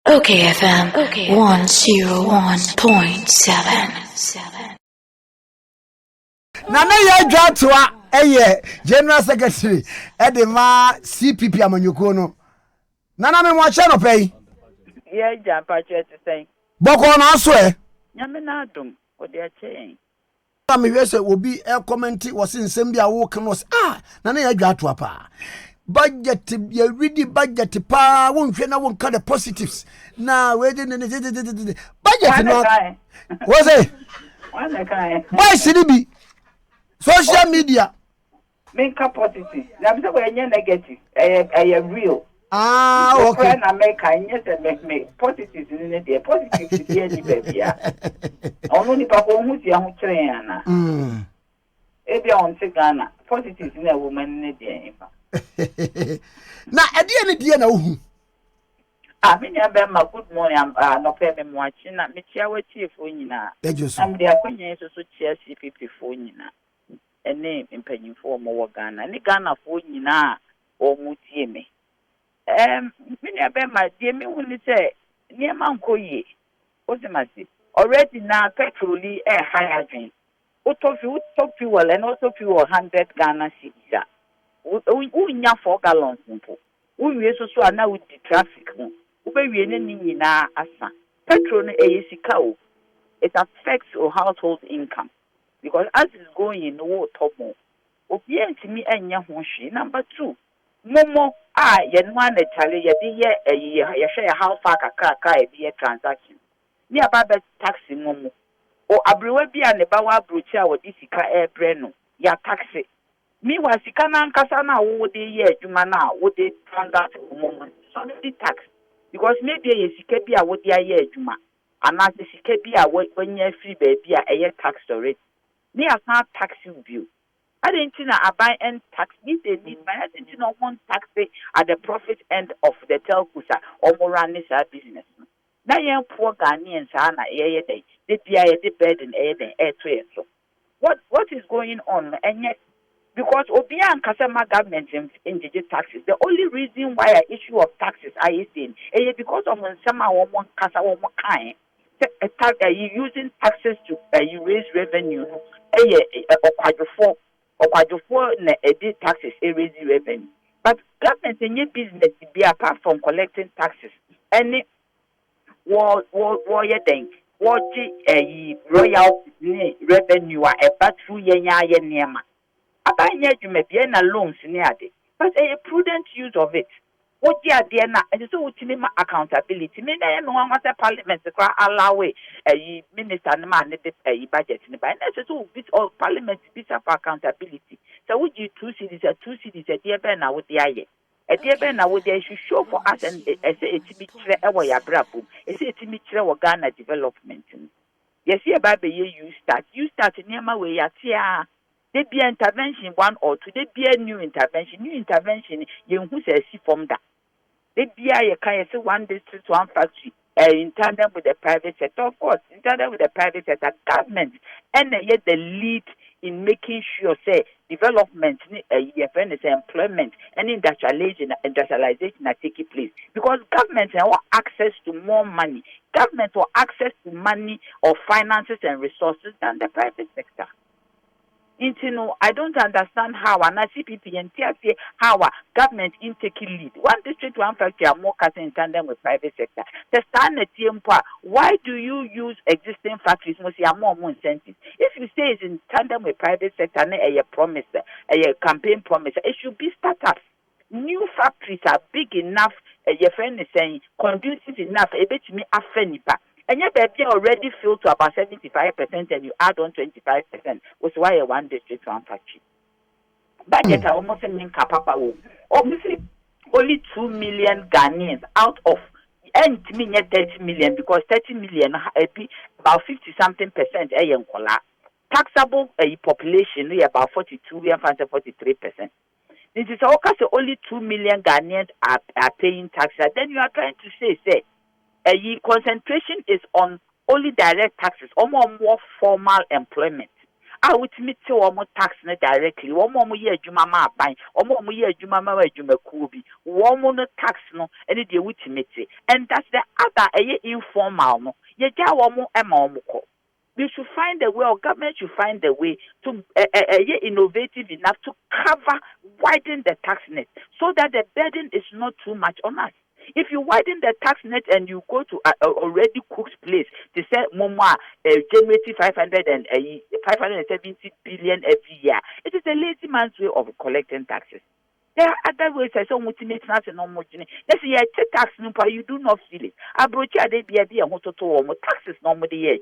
OKFM 101.7. Nana Yaa Jantua General Secretary Edema CPP amanyuko no. Nana me mo ache no pay. Yaa Jantua to say. Boko na so e. Nyame na adom o de ache. Na me hwese obi comment was nsem bia wo kan was Nana Yaa Jantua pa. Budget ya ready budget pa won hwe na won ka the positives na we de budget no was it why should it be social media make up positive na be say we negative real okay na make yes me positives ni dey positives dey ni bia onu ni pa ko hu ti hu kire ana e bia on se Ghana positives na woman ni dey fa na ade die na ohu me nya be ma good morning no pay me mo achi na me chia wa chief onyina am de akonya so chia CPP fo onyina ene mpanyimfo mo wo Ghana ni Ghana fo onyina o mu tie me me nya be ma die me hu ni se ni ma nkoye o se ma si already na petroli high adwin o tofi wala na o tofi 100 Ghana cedis unya 4 gallons mpo uwie so ana with the traffic mo ubewie ne nyina asa petrol no sika o it affects your household income because as it's going no top mo obi antimi anya ho hwe. Number 2 momo ye no na chale ye de ye share how far kaka e be transaction ni ababa taxi momo o abrewa bia ne ba wa abrochi a wodi sika bre no ya taxi me was sika nkasa na wo de ye adwuma na wo de transact moment so the tax because maybe ye sika bia wo de aye adwuma ana sika bia wo nya free baby a eye tax already me asa tax bill I didn't know abai and tax need they need by I didn't know one tax at the profit end of the telcusa or more run this business na ye poor Ghanaians na ye dey they bia ye burden so what is going on and yet because Obia and Kasama government in taxes, the only reason why an issue of taxes are saying because of some one Kasa one kind using taxes to raise revenue or edit taxes raise revenue. But government in your business be apart from collecting taxes. Any war thing. What royal revenue a through yenya abanye adwuma bia na loans ni ade but a prudent use of it what dia de na and so utimi ma accountability me na no wan say parliament kwa allow minister na ma ne de budget ni ba na so bit of parliament bit for accountability so would you 2 cities a dia be na wo de aye e dia be na wo de show for us and say etimi kire e wo ya brabo e say etimi kire wo Ghana development yes here ba be you start niam we ya tia there be intervention 1 or 2 there be a new intervention you who say see from that there be a kind of 1 district 1 factory in tandem with the private sector of course in tandem with the private sector government and yet the lead in making sure say development employment and industrialization that taking place because government have access to more money government will access to money or finances and resources than the private sector. I don't understand how and CPP and TSA how government in taking lead. 1 district 1 factory are more cutting in tandem with private sector. The standard why do you use existing factories must have more incentives? If you say it's in tandem with private sector, a promise, a campaign promise, it should be startups. New factories are big enough, your friend is saying conducive enough, a bit me a fenipa. And yet, they already filled to about 75%, and you add on 25%, was why a 1 district 1 factory. Budget are almost a mean capapa. Obviously, only 2 million Ghanaians out of, and to me, 30 million, because 30 million be about 50 something percent. Taxable population, about 42, we have 43%. This is only 2 million Ghanaians are paying taxes. Then you are trying to say, concentration is on only direct taxes or more formal employment. I would meet to almost tax directly. One more year, Jumama buying, or more year, Jumama, Jumakubi, one more tax no, and it would meet it. And that's the other informal. You get one more amount. We should find a way, or government should find a way to innovative enough to widen the tax net so that the burden is not too much on us. If you widen the tax net and you go to already cooked place to say Moma generating 570 billion every year, it is a lazy man's way of collecting taxes. There are other ways I saw motivate us and no more. Let's say tax number, you do not feel it. I brought you a day be a taxes normally year.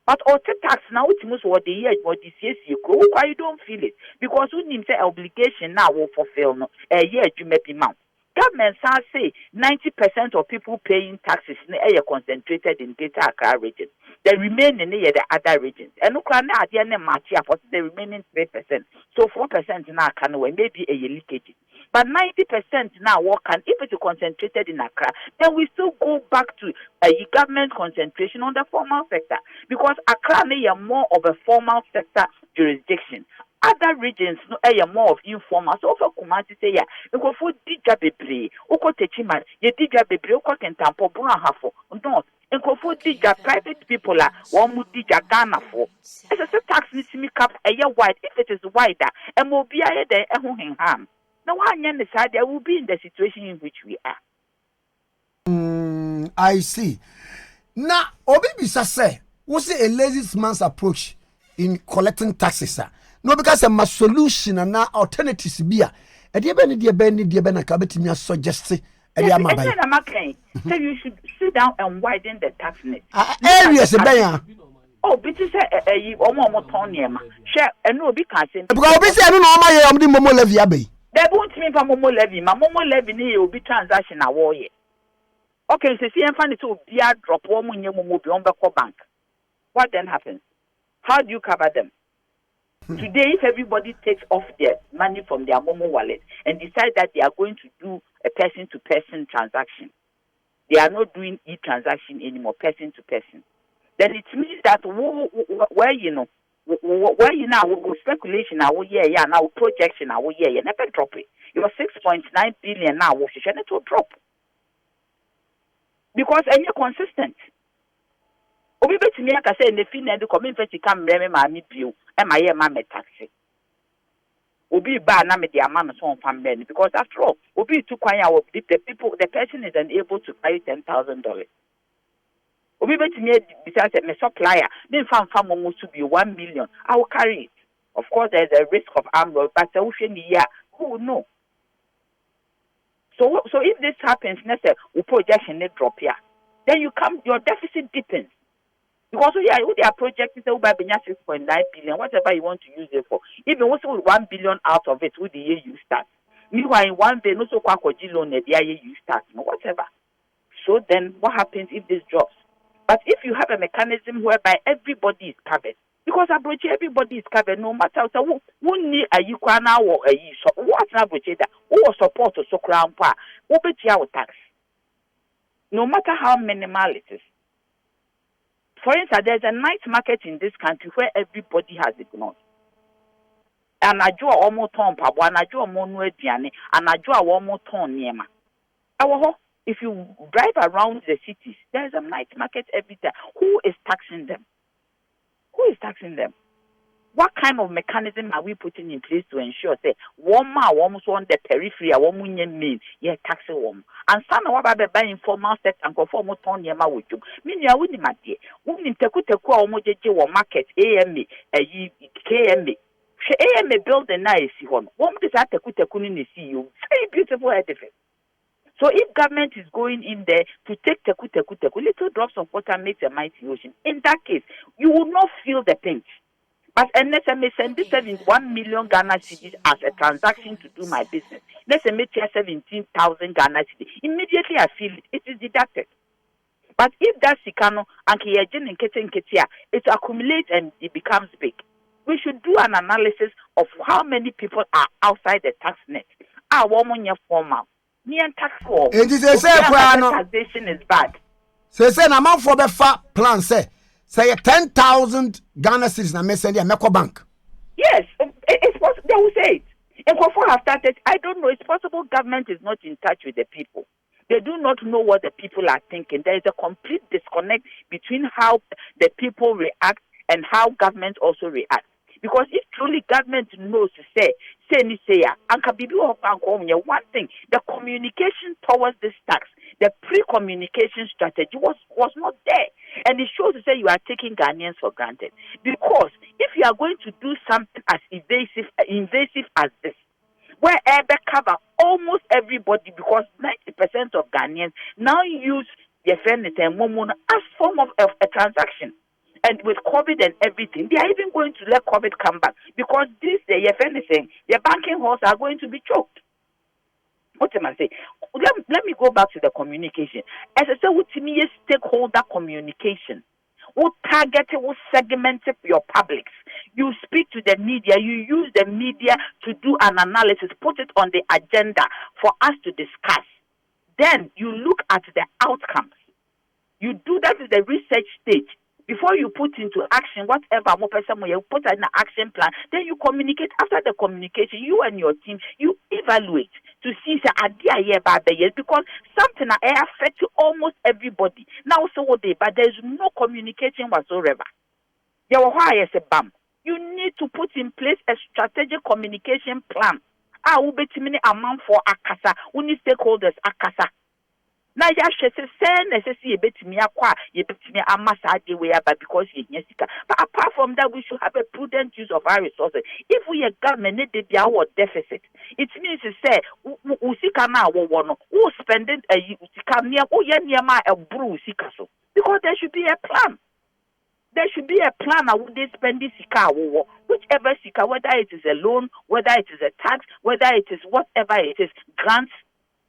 But all tax now it's most what the year what this year you go, why you don't feel it? Because we need say obligation now will fulfill no a year you may be mount. Government say 90% of people paying taxes in the area concentrated in Greater Accra region. The remaining the other regions. And no can at the end match for the remaining 3%. So 4% now can maybe a leakage. But 90% now what can if it's concentrated in Accra, then we still go back to a government concentration on the formal sector. Because Accra is more of a formal sector jurisdiction. Other regions no more of informal. So for Kumasi say yeah, you go for dija bebre, uko techiman, ye dija bebre, uko kentampo buna hafo. No, you go for dija private people la, one mu dija Ghana for. As a tax needs to make up a year wide. If it is wider, and will be a there and who harm. Now one young side there will be in the situation in which we are. I see. Now, Obi Bisa say, what's a lazy man's approach in collecting taxes? No, because a solution and now alternatives be a dear Benny, Kabetinia suggests a dear Mabay. So you should sit down and widen the tax net. Areas a bayer. Oh, but you say a more tonium. Share and no be can't. Because we say, I don't know my Momo levy abbey. They won't mean for Momo levy. My Momo levy will be transaction a war. Okay, so see, and find it to be a drop one when you move beyond the bank. What then happens? How do you cover them? Today, if everybody takes off their money from their Momo wallet and decide that they are going to do a person-to-person transaction, they are not doing e-transaction anymore, person-to-person. Then it means that where you know speculation now projection now never drop it. Your 6.9 billion now it will drop because and you're consistent. Obi betimi aka say ne fi na de come infetti kam breme ma mi bio e ma ye ma me taxi. Obi ba na me de ama no so fam breme because after all obi tu kwan ya the person is unable to pay $10,000. Obi betimi because me supplier me fam almost to be 1 million. I will carry it. Of course there's a risk of armed robbery, but who will know? So if this happens next we projection net drop here. Then your deficit deepens. Because we are projecting that by 6.9 billion, whatever you want to use it for. Even also with 1 billion out of it, with the year you start. Meanwhile, in 1 billion, also loan the year you start, whatever. So then, what happens if this drops? But if you have a mechanism whereby everybody is covered, because everybody is covered, no matter who need a Ukraina or a what's not that, who support to so crown pa, who bet your tax. No matter how minimal it is. For instance, there's a night market in this country where everybody has ignored. And I draw almost ton pabo, and I draw more diane, and I draw almost ton niema. If you drive around the cities, there's a night market every day. Who is taxing them? Who is taxing them? What kind of mechanism are we putting in place to ensure that one on the periphery, one mean, yeah, taxing one. And some of our informal set and conform ton yama with you. Meaning, I wouldn't matter. Wouldn't take one market, AMA, KMA. AMA build a nice one. One is at the Kutakuni see you. Very beautiful edifice. So if government is going in there to take teku, little drops of water makes a mighty ocean. In that case, you will not feel the pinch. But unless I may send this 1 million Ghana cedis as a transaction to do my business, let's say 17,000 Ghana cedis. Immediately I feel it is deducted. But if that Sikano and Kiyajen and Ketia, it accumulates and it becomes big. We should do an analysis of how many people are outside the tax net. Our woman formal. Near tax form. It is a taxation is bad. Say, I'm out for the fat plan, say. say 10,000 Ghana cedis na me send ya Meko Bank. Yes, it's possible. They will say it. And Kofo have started. I don't know. It's possible government is not in touch with the people. They do not know what the people are thinking. There is a complete disconnect between how the people react and how government also reacts. Because if truly government knows to say, one thing, the communication towards this tax, the pre-communication strategy was not there. And it shows to say you are taking Ghanaians for granted. Because if you are going to do something as invasive as this, where Ebe cover almost everybody, because 90% of Ghanaians now use their friend as form of a transaction. And with COVID and everything, they are even going to let COVID come back because this day, if anything, their banking halls are going to be choked. What am I saying? Let me go back to the communication. As I said, what to me is stakeholder communication. What target, what segment your publics. You speak to the media, you use the media to do an analysis, put it on the agenda for us to discuss. Then you look at the outcomes. You do that at the research stage. Before you put into action whatever more person you put in an action plan, then you communicate. After the communication, you and your team, you evaluate to see the idea here by the years because something affects almost everybody. Now so what they but there's no communication whatsoever. You need to put in place a strategic communication plan. I will be amount for akasa, we need stakeholders akasa. Now, but apart from that, we should have a prudent use of our resources. If we are government, they be our deficit. It means to say, we spend it because there should be a plan. There should be a plan how would they spend this sika, whichever sika, whether it is a loan, whether it is a tax, whether it is whatever it is, grants.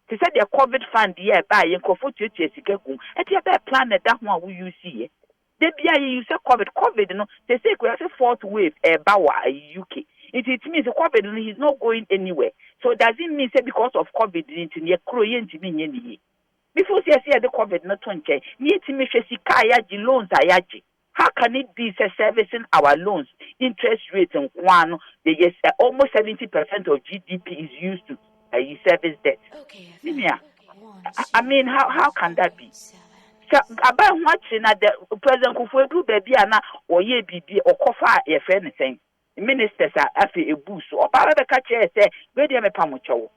They said their COVID fund here by and comfort you to and you have a plan that one will you see. They be you say COVID, you know, they say we have a fourth wave Bawa UK. It means the COVID is not going anywhere. So does it mean say because of COVID into near Korean to me before say the COVID not 20 need to make loans ayaji. How can it be servicing our loans, interest rate and one yes almost 70% of GDP is used to service debt. I mean, how can that be? So about watching at the President Kufuor baby and or ye be or coffee if anything. Ministers are after a boost or power the catcher say, where they me pamucho.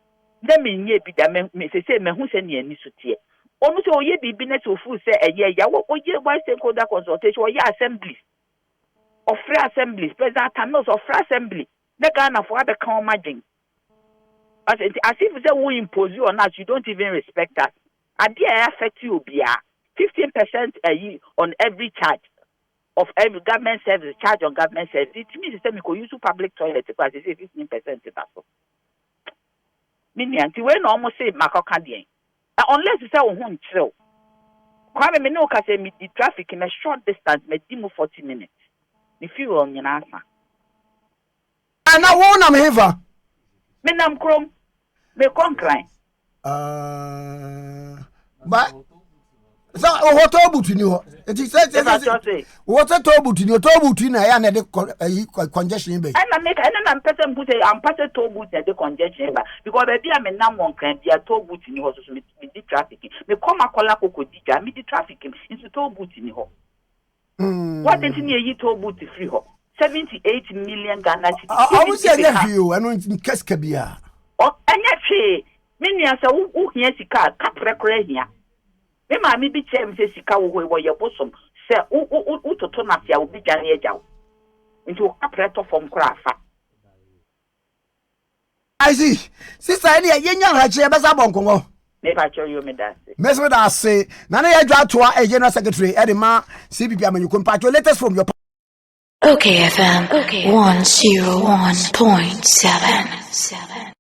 Let me ye be the men say me who send ye nisutie. Almost all ye be business of food say a year, what ye why stakeholder consultation or ye assemblies or free assemblies, President Tamils or free assembly. The Ghana for the common margin. As if we impose you on us, you don't even respect us. And they affect you, 15% on every charge of every government service, charge on government service. It means that we could use public toilets because they say 15%. Meaning, when almost say Marco Candian, unless you say, oh, chill. Kwame me no say me the traffic in a short distance, me demo 40 minutes. If you on your answer. And I won't am here. Me nam krom. Me concline. But so what about you? It is said what a toll between your toll between and the congestion bay. And I make an person put a person toll booth at the congestion because baby I'm a number one can be a toll booth in your house with the trafficking. Me come a call up dija me the trafficking into toll booth in your what is in your toll booth free ho? 78 million Ghana cedis. I was saying you and in Cascabia. Oh, and yet, many as a who hears a car, capre here. Me mammy be cham says Sika where your bosom, sir, who to turn up your big jow into a capretto from Crafa. I see. Sister, I young Hachi Bazabonco. Maybe I show you me that. Miss what I say, Nana Yaa Jantua, a general secretary, Edima, CPP, and you compare your letters from your OKFM 101.7.